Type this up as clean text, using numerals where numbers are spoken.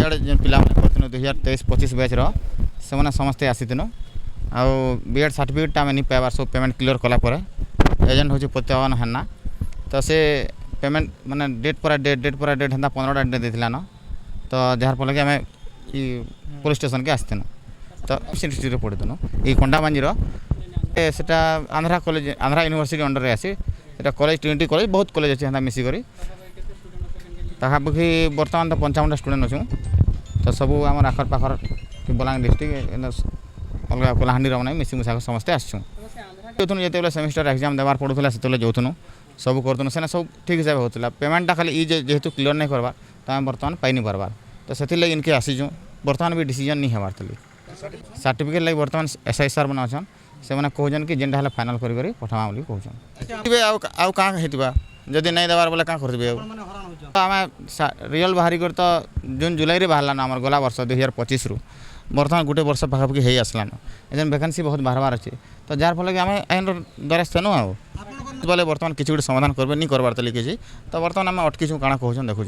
BEd जो पिला कर 2023-25 बैचर से समस्ते आसीन आउ बीएड सर्टिफिकेट आम नहीं पाइबार सब पेमेंट क्लियर कलापर एजेंट हूँ प्रत्यावन हेना तो से पेमेंट माने डेट पर डेट हेन्ता 15टा डेट देथिला न तो जार फल कि आम पुलिस स्टेशन के आसतीन तो यूनिवर्सिटी पढ़ीथुनु ये कंडाबांजीर सेटा Andhra college Andhra university under में आसी कॉलेज ट्रिनिटी कॉलेज बहुत कॉलेज अच्छे हेन्ता मिसिक पाखापाखि बर्तमान तो 55टा स्टूडेंट अच्छे तो सब आम आखर पाखर कि बलांग डिस्ट्रिक्ट अलग कलाहांडी मैंने मिसी मुसाक समस्ते आसुँ जो सेमिस्टर एग्जाम देवार पड़ूला से जोथुनु सब करूँ से सब ठीक हिसाब होता पेमेंटा खाली जेहेतु क्लियर नहीं करवार तो आम बर्तमान पाई नहीं पार्बार तो से इनके आसीचुँ बर्तमान भी डिसीजन नहीं होबार सर्टिफिकेट लगे बर्तमान एसआई सार मैंने अच्छन से मैंने कहन कि जेनटा फाइनाल कर पठावा बोली कहन आउ क्या होता जदि नहीं देवार बोले क्या करेंगे आम रियल बाहरी कर तो जून जुलाई बाहर आम गला वर्ष 2025 रु बर्तमान गोटे वर्ष पाखापाखि हो आसलान एजें वैकेंसी बहुत बाहर अच्छे तो जार फल कि आम आईन द्वारा तेणु आउ बोले बर्तमान किसी गोटे समाधान करेंगे नहीं करवार किसी तो बर्तमान आम अटकीचु काଣା कहूँ देखुँ।